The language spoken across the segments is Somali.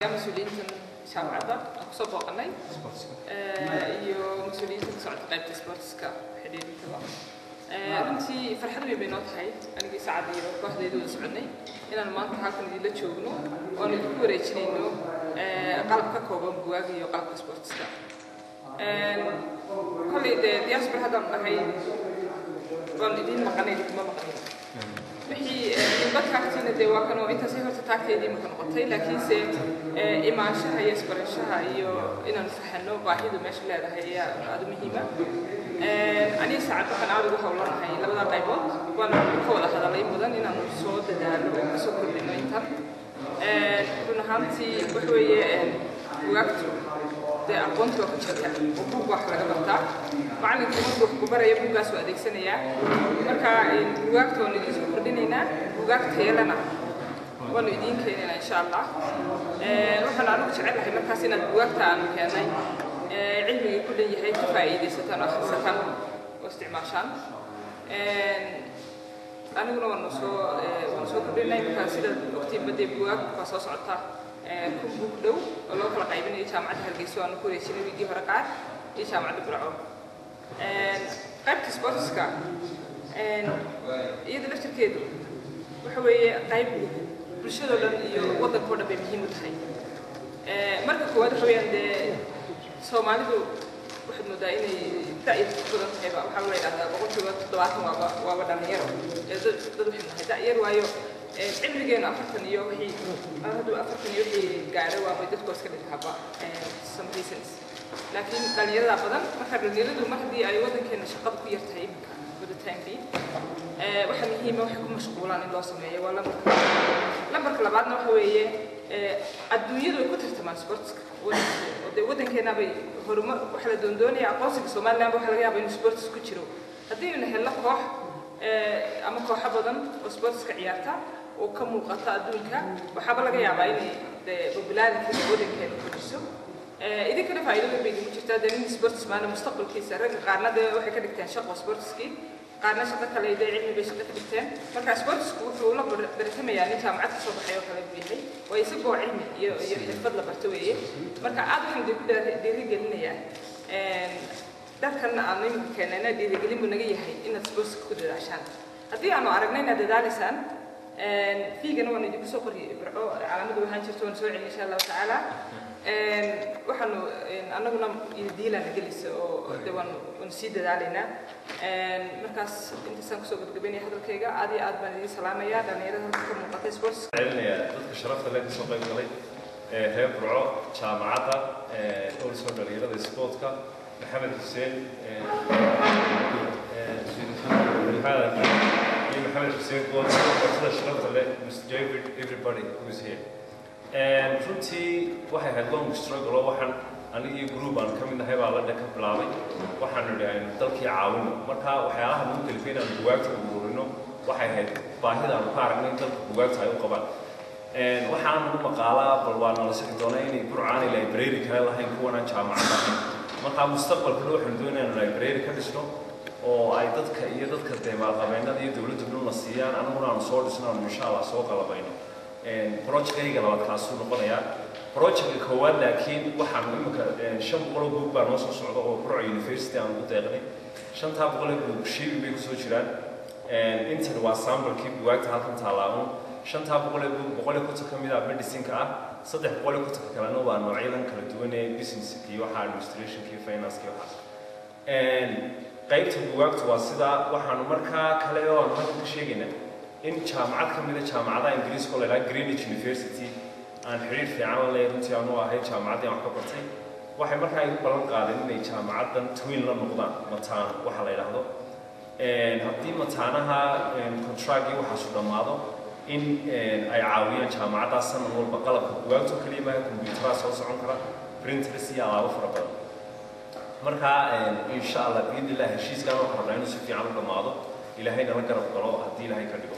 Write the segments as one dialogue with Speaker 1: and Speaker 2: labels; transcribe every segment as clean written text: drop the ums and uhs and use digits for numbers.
Speaker 1: مسؤولين شامعة أقصد وقناي مسؤولين تصعد قيد سبورتسكا حديد تبع أنتي فرحة بينات هاي أنا جي سعد يروح واحد يدوس عني إن المنطقة هاكن دي لتشوفنو وأنا دكتور يشيلينو قلب كوبا بواقي وقلب سبورتسكا كل ده يصبر هذا هاي وندين مقناي دي ما مقناي وحي dadka agtiina de waa kan oo inta sii horta taagteedii ma noqotay laakiin se imaanshaha iyo isbarashaha iyo inaan fahanno baahida meesha leedahay ayaa aad muhiim ah ani saacad waxaan aad ugu hawlanahay labada qaybood waan ka wada hadalay mudan inaan soo dadaalo oo soo kordhino inta run ahaantii wax weeye waqti de aqoonta ku jirta oo buug wax laga bartaa macallinka markuu wax ku barayo buugaas waa adeegsanaya marka waqti oo nidis kordhinayna buugaagta yeelana waan idin keenayna insha Allah waxaan aanu jecelahay markaas inaad buugaagta aan keenay cilmiga ku leeyahay ka faa'iideysataan akhrisataan oo isticmaashaan aniguna waan soo kordhinay markaas sida waqti badee buugaag ka soo socota كوب دو الله كلا قايبين يجمع هالجيسو أنا كوري شنو يجي هرقات يجمع دبرعو قيب كسبورتس كا يد لفت كيدو وحوي قيب برشلونة لن يوضع كورة بمهم متحي مركز كواد حوي عند سومالي دو واحد مدائن تأيد كورة هيبا وحاول يلعب بقول شو دواتهم وابدا نيرو ده حنا هدا يروايو cilmigeena afartan iyo wixii gaaray waa dadku iska dhigahaba some reasons laakiin dhalinyarada badan marka dhalinyaradu mar haddii ay wadankeena shaqada ku yartahay iminka wada taanbi waxa muhiim ah wax ku mashquulaan in loo sameeyo waa lambarka labaadna waxa weeye adduunyadu ay ku tartamaan sportska wadankeena bay horumar waxa la doondoonaya aqoonsiga Soomaaliland waxa laga yaabaa in sports ku jiro haddii la helo koox ama koox badan oo sportska ciyaarta oo ka muuqata adduunka waxa laga yaabaa in populaarity wadankeena ku dhiso idinkana faa'iido weyn u jirta in sports maana mustaqbalkiisa rag qaarna waxay ka dhigteen shaqo sportski qaarna shaqo kale ay cilmi bay shaqo ka dhigteen marka sportsku wuxuu la bartamayaa in jaamacad ka soo baxayo kala bixay way isagoo cilmi iyo xirfad la barto weeye marka aad waxaan ku dhiirigelinayaa dadkan aan imika keenana dhiirigelin buu naga yahay inaad sports ku dadaashaan haddii aanu aragnay inaad dadaalaysaan fiigana waan idinku soo qori ibraco calaamadu waxaan jirto waan soo celin insha Allah taala waxaanu annaguna diilana gelisa oo waan sii dadaalayna markaas intaasaan kusoo gabagabeynaya hadalkayga aad iyo aad baan idin salaamayaa dhalinyarada ka muuqatay sports
Speaker 2: celinaya dadka sharafta leh kasoo qayb galay reer burco jaamacadda oo soo dhalinyarada sportka محمد حسين محمد حسين قول وصل شرفت له everybody who's here and runtii waxay had long struggle waxaan aniga group aan ka mid ahay baa la dhaka bilaabay waxaan leeyahay dalkii caawino marka waxyaalaha ugu talifeen aan buugaagta ugu ururino waxay ahayd baahida aan ka aragnay dalka buugaagta ay u qabaan waxaan u maqaalaa bal waa nala sii doonay inay burcaan library kale lahayn kuwana jaamacadda marka mustaqbalka loo xildoonayo library ka dhisno oo ay dadka iyo dadka deegaanada iyo dawladdu la siiyaan anaguna aan soo dhisnaa insha Allah soo qalabayno project-kayga labaad kaas uu noqonayaa project-ka koowaad laakiin waxaan imika 500 buug baan soo socdo oo Burco University aan u deeqnay 500 buug shii bay ku soo jiraan inta waa sample-kii buugta halkan taalaamo 500 buug 100 ka mid ah medicine-ka ah 300 kalena waa noocyadan kala duwan ee business iyo waxa administration iyo finance iyo waxa qaybta buugta waa sida waxaan markaa kale oo aan ka sheegaynaa in jaamacad ka mid ah jaamacadaha Ingiriiska oo la Greenwich University aan xiriir fiican la leeyahay intii aan u ahay jaamacadda wax ka bartay waxay markaa ay ballan qaadeen inay jaamacaddan twin la noqdaan mataan waxa la yiraahdo haddii mataanaha contract waxa soo dhamaado in ay caawiyaan jaamacadda sanad walba qalabka buugaagta kaliya ma computer soo socon kara printers iyo alaabo fara badan marka insha Allah biidillah heshiiskan oo rabnaa si fiican u dhamaado ilaahay nala garab galo haddii ilaahay ka dhigo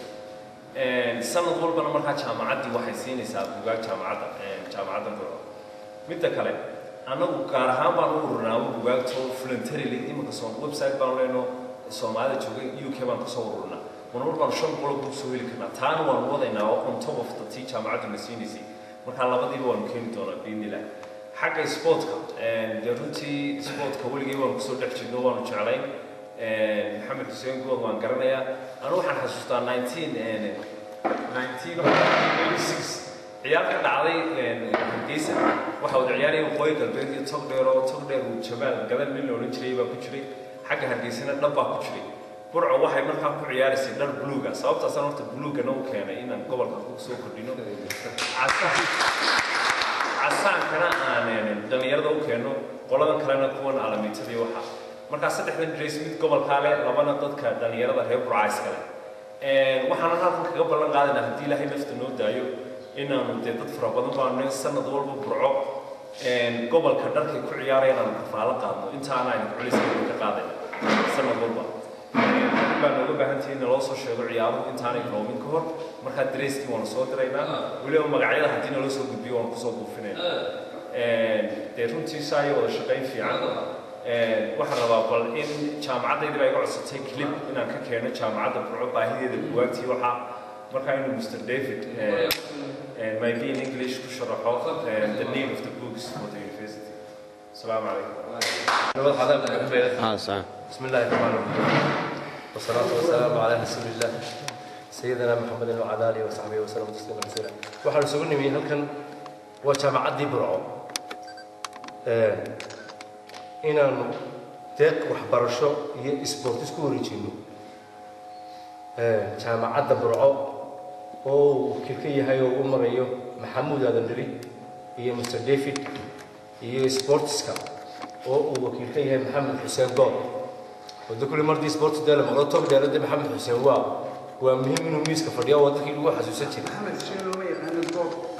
Speaker 2: sanad walba marka jaamacaddi waxay siinaysaa buugaag jaamacadda baro mid kale anagu gaar ahaan baan u ururnaa buugaagta voluntarily imika soo website baan leeno Soomaalida joogay UK baan ka soo ururnaa ونور بان شن قلوب سويل كنا تانو ونوضعنا on top of the teacher معدن نسينيسي marka labadiiba waan keeni doonaa biidnillah xagga sportka dee runtii sportka weligii waan kusoo dhex jirno waanu jeclayn maxamed xuseen good waan garanayaa anu waxaan xasuustaa 1986 ciyaar ka dhacday hargeysa waxa uu ciyaarayay waqooyi galbeed iyo togdheer uu jabaal gadan nin la odhan jiray baa ku jiray xagga hargeysana dhab baa ku jiray burco waxay markaa ku ciyaaraysay dhar buluuga sababtaasaan horta buluugana u keenay inaan gobolka ku soo kordhino casaankana aan dhalinyarada u keeno qoladan kalena kuwan aalamiitadii waxa markaa saddexdan drays mid gobolkaa leh labana dadka dhalinyarada reer burca iskale waxaana halkan kaga ballan qaadayna haddii ilaahay nafta noo daayo inaanu dee dad fara badan baanu sanad walba burco gobolka dharkay ku ciyaaraya inaanu kafaalo qaadno intaana aynu culiska ka qaadayna sanad walba baan uga baahantihiin in loo soo sheego ciyaaruhu intaanay bilowmin ka hor markaa dareyskii waanu soo diraynaa weliba magacyada haddii naloo soo gudbiyo waanu kusoo buufinayna dee runtii saa iyo wada shaqayn fiican waxaan rabaa bal in jaamacaddaydii baa iga codsatay clip inaan ka keeno jaamacadda burco baahideeda bugaagtii waxaa markaa inuu Mr. David maybe in English ku sharaxo the name of the books for the university. Assalamu alaikum.
Speaker 3: بسم الله الرحمن الرحيم والصلاة والسلام على رسول الله سيدنا محمد وعلى آله وصحبه وسلم تسليما كثيرا. waxaan isugu nimay halkan waa jaamacadii Burco inaan deeq waxbarasho iyo sport isku wareejino jaamacadda Burco oo ka yahay oo u marayo Maxamuud Aadan Dhiri iyo Mr. David iyo sportska oo uu wakiil ka yahay Maxamed Xuseen Good ودكل مرة سبورت ده لما قلت توب ده محمد حسين ومهم إنه ميسك فديا وده كي يروح حسوسات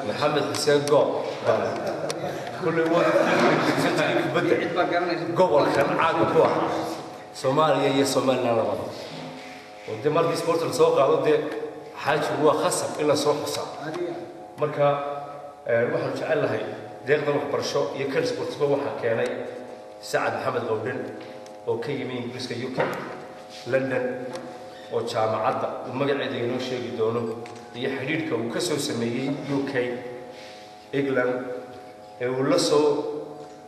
Speaker 3: محمد حسين قاب كل واحد بدأ قبل كان عاقب واحد سوماليا هي سومالنا لبعض وده مرة سبورت السوق على ده حاجة هو خاصة إلا سوق خاصة مركا واحد شعل هاي ده يقدر برشة يكل سبورت هو حكينا سعد محمد غودن oo ka yimid Ingiriiska UK London oo jaamacadda uu magaceeda inoo sheegi doono iyo xiriirka uu ka soo sameeyay UK England uu la soo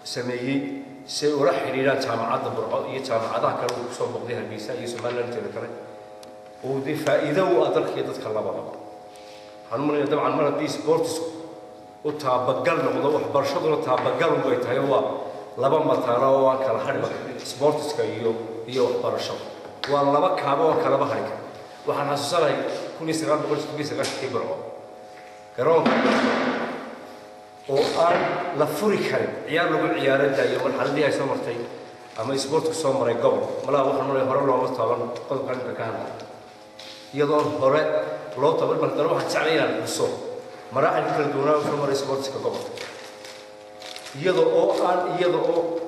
Speaker 3: sameeyay si uu la xiriiraan jaamacadda Burco iyo jaamacadaha kale uu soo boqday Hargeysa iyo Somaliland inta kale oo di faa'iido u adalka dadka labada hanumana dabcan mar haddii sports u taabagal noqdo waxbarashaduna taabagal way tahay waa laba mataano oo aan kala xariba sportska iyo waxbarasho waa laba kaabo oo kala baxay waxaan xasuusanahay 1999 Burco garoon oo aan la furi karin ciyaar lagu ciyaaray iyo marxaladii ay soo martay ama sportku soo maray gobol malaa waxaan noo hore loo taaban qodobkan ka hadlay iyadoo hore loo taban markaa waxaan jeclayn xuso maraaxil kala duwan oo soo maray sportska gobol iyadoo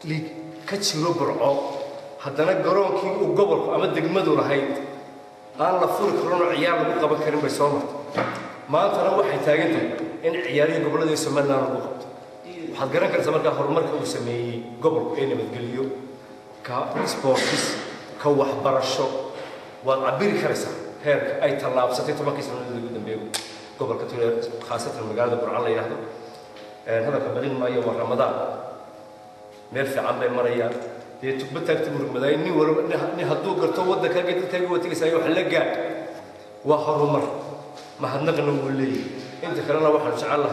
Speaker 3: liig ka jiro Burco haddana garoonkii uu gobolku ama degmadu lahayd aan la furi karin ciyaar lagu qaban karin bay soo martay maantana waxay taagan tahay in ciyaarihii gobolada Soomaaliland lagu qabto waxaad garan kartaa markaa horumarka uu sameeyay gobolku ee nabadgeliyo ka sports ka waxbarasho waad cabiri karaysaa heerka ay tallaabsatay 10 sanadood ugu dambeeyay gobolka Tuulo khaasatan magaalada Burco la yiraahdo هذا كبرين ما يوم رمضان نرفع عم بمريا تبتك تمر مدايني نهدو قرطو ودك هاجي تتابع وتيجي سايو حلقة وآخر مر ما حد نقول نقولي أنت خلنا واحد شعله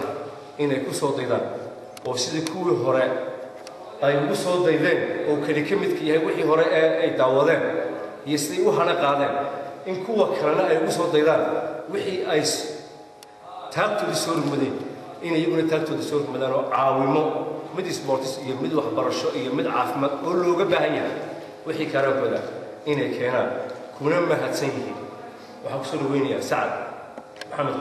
Speaker 3: إن يكون صوت ذا وسيد كوي هراء أي يكون صوت ذا وكل كلمة كي هي وحي هراء أي دعوة يستوي وحنا قاعدين إن كوا خلنا أي يكون صوت ذا وحي أيس تابت بسور المدين إن يقول تلتو دستور مدانو عاومو مد سبورتس يمد وحبرشو يمد عافمد كله جبهية وحي كلام كذا إن كنا كنا مهتسين وحصلوا وين يا سعد محمد